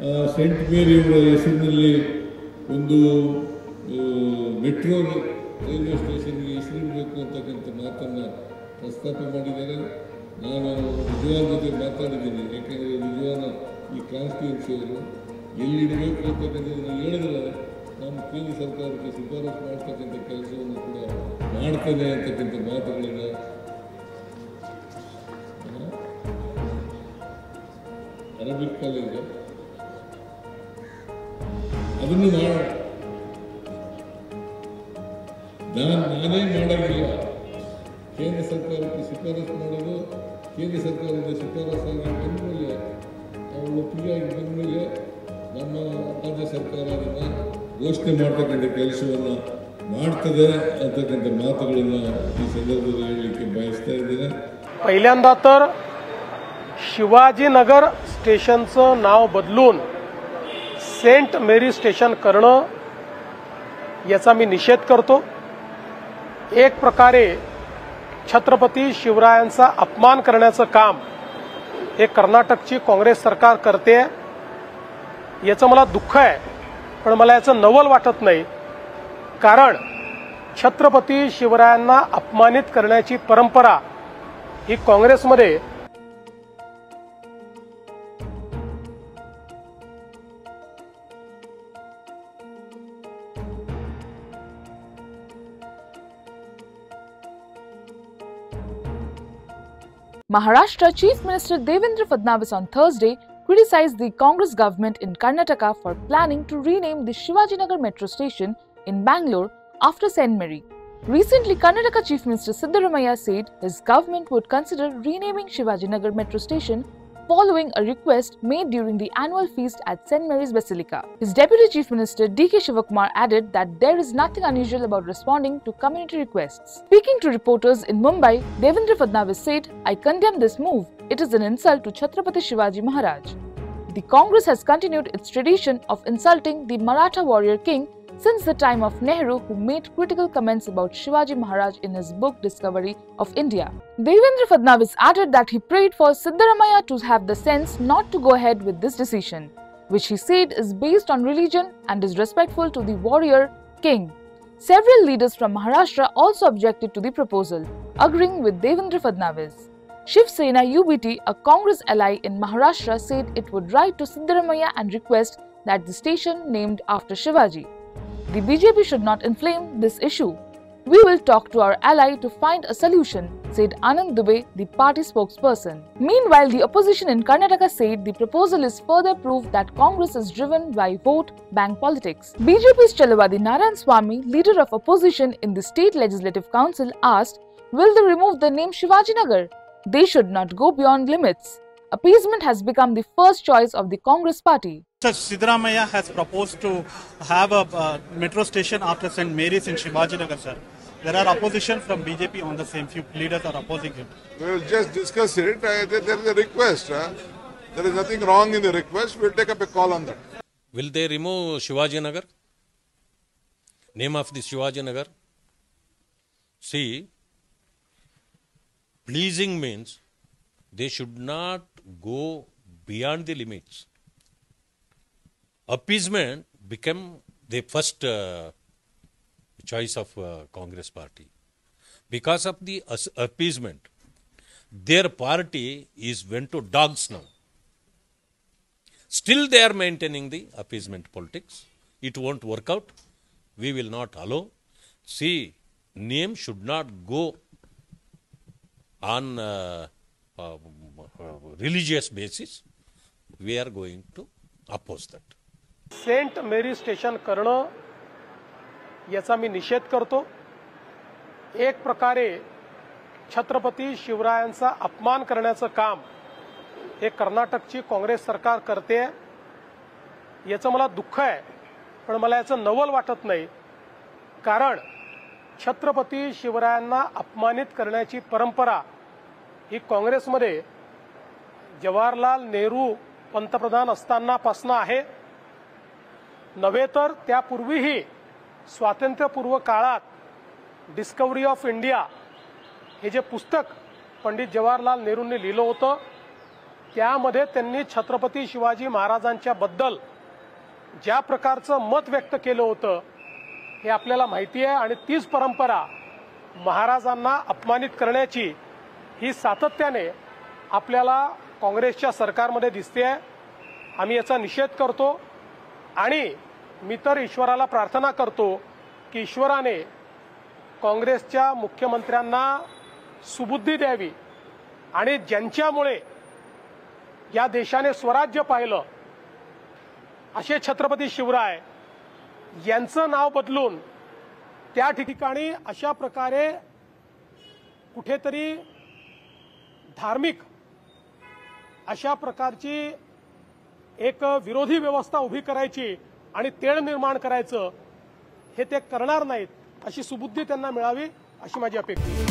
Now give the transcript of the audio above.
Saint ಮೇರಿ ಅವರ ಹೆಸರಿನಲ್ಲಿ ಒಂದು ಮೆಟ್ರೋ ರೈಲ್ವೆ ಸ್ಟೇಷನ್ಗೆ ಹೆಸರಿಡಬೇಕು ಅಂತಕ್ಕಂಥ ಮಾತನ್ನು ಪ್ರಸ್ತಾಪ ಮಾಡಿದ್ದಾರೆ. ನಾನು ರಿಜ್ವಾನ್ ಜೊತೆ ಮಾತಾಡಿದ್ದೀನಿ. ಯಾಕೆಂದರೆ ರಿಜ್ವಾನ್ ಈ ಕಾನ್ಸ್ಟಿಟ್ಯೂನ್ಸಿಯವರು ಎಲ್ಲಿಡಬೇಕು ಅಂತಕ್ಕಂಥದ್ದನ್ನು ಹೇಳಿದ್ರೆ ನಮ್ಮ ಕೇಂದ್ರ ಸರ್ಕಾರಕ್ಕೆ ಶಿಫಾರಸು ಮಾಡ್ತಕ್ಕಂಥ ಕೆಲಸವನ್ನು ಕೂಡ ಮಾಡ್ತದೆ ಅಂತಕ್ಕಂಥ ಮಾತುಗಳಿಂದ ಅರಬಿಕ್ ಕಾಲೇಜ್ ಅದನ್ನು ನಾನೇ ಮಾಡೋದಿಲ್ಲ. ಕೇಂದ್ರ ಸರ್ಕಾರಕ್ಕೆ ಶಿಫಾರಸು ಮಾಡೋದು, ಕೇಂದ್ರ ಸರ್ಕಾರದಿಂದ ಶಿಫಾರಸಾಗಿ ಬಂದಮೇಲೆ ಅವರು ಒಪ್ಪಿಗೆಯಾಗಿ ಬಂದಮೇಲೆ ನಮ್ಮ ರಾಜ್ಯ ಸರ್ಕಾರ ಅದನ್ನು ಘೋಷಣೆ ಮಾಡ್ತಕ್ಕಂಥ ಕೆಲಸವನ್ನು ಮಾಡ್ತದೆ ಅಂತಕ್ಕಂಥ ಮಾತುಗಳನ್ನು ಈ संदर्भात ಹೇಳಲಿಕ್ಕೆ ಬಯಸ್ತಾ ಇದ್ದೇನೆ. पहिल्यांदा तर शिवाजीनगर स्टेशनचं नाव बदलून सेंट मेरी स्टेशन करणं याचा मी निषेध करतो. एक प्रकारे छत्रपती शिवरायांचा अपमान करण्याचं काम हे कर्नाटकची काँग्रेस सरकार करते. याचं मला दुःख आहे, पण मला याचं नवल वाटत नाही. कारण छत्रपती शिवरायांना अपमानित करण्याची परंपरा ही काँग्रेसमध्ये Maharashtra Chief Minister Devendra Fadnavis on Thursday criticized the Congress government in Karnataka for planning to rename the Shivajinagar metro station in Bangalore after St. Mary. Recently, Karnataka Chief Minister Siddaramaiah said his government would consider renaming Shivajinagar metro station following a request made during the annual feast at St. Mary's Basilica. His Deputy Chief Minister D.K. Shivakumar added that there is nothing unusual about responding to community requests. Speaking to reporters in Mumbai, Devendra Fadnavis said, "I condemn this move. It is an insult to Chhatrapati Shivaji Maharaj." The Congress has continued its tradition of insulting the Maratha warrior king since the time of Nehru, who made critical comments about Shivaji Maharaj in his book Discovery of India. Devendra Fadnavis added that he prayed for Siddaramaiah to have the sense not to go ahead with this decision, which he said is based on religion and is respectful to the warrior king. Several leaders from Maharashtra also objected to the proposal, agreeing with Devendra Fadnavis. Shiv Sena UBT, a Congress ally in Maharashtra, said it would write to Siddaramaiah and request that the station named after Shivaji. The BJP should not inflame this issue. We will talk to our ally to find a solution, said Anand Dubey, the party spokesperson. Meanwhile, the opposition in Karnataka said the proposal is further proof that Congress is driven by vote bank politics. BJP's Chalawadi Narayan Swamy, leader of opposition in the state legislative council, asked, will they remove the name Shivajinagar? They should not go beyond limits. Appeasement has become the first choice of the Congress party. Siddaramaiah has proposed to have a metro station after St. Mary's in Shivajinagar, sir. There are opposition from BJP on the same. Few leaders are opposing him. We will just discuss it. There is a request. There is nothing wrong in the request. We will take up a call on that. Will they remove Shivajinagar? Name of the Shivajinagar? See, pleasing means they should not go beyond the limits. Appeasement became the first choice of Congress party. Because of the appeasement, their party is went to dogs now. Still they are maintaining the appeasement politics. It won't work out. We will not allow. See, name should not go on religious basis. We are going to oppose that. Saint Mary station करणं याचा मी निषेध करतो. एक प्रकारे छत्रपती शिवरायांचा अपमान करण्याचं काम हे कर्नाटकची काँग्रेस सरकार करते. याचं मला दुःख आहे, पण मला याचं नवल वाटत नाही. कारण छत्रपती शिवरायांना अपमानित करण्याची परंपरा ही काँग्रेसमध्ये जवाहरलाल नेहरू पंतप्रधान असतानापासून आहे. नव्हे तर त्यापूर्वीही स्वातंत्र्यपूर्व काळात डिस्कवरी ऑफ इंडिया हे जे पुस्तक पंडित जवाहरलाल नेहरूंनी लिहिलं होतं त्यामध्ये त्यांनी छत्रपती शिवाजी महाराजांच्या बद्दल ज्या प्रकारचं मत व्यक्त केलं होतं हे आपल्याला माहिती आहे आणि तीच परंपरा महाराजांना अपमानित करण्याची ही सातत्याने आपल्याला काँग्रेसच्या सरकारमध्ये दिसते आहे। आम्ही याचा निषेध करतो आणि मी तर ईश्वराला प्रार्थना करतो की ईश्वराने काँग्रेसच्या मुख्यमंत्र्यांना सुबुद्धी द्यावी आणि ज्यांच्यामुळे या देशाने स्वराज्य पाहिलं असे छत्रपती शिवराय यांचं नाव बदलून त्या ठिकाणी अशा प्रकारे कुठेतरी धार्मिक अशा प्रकारची एक विरोधी व्यवस्था उभी करायची आणि तेढ निर्माण करायचं हे ते करणार नाहीत अशी सुबुद्धी त्यांना मिळावी अशी माझी अपेक्षा आहे।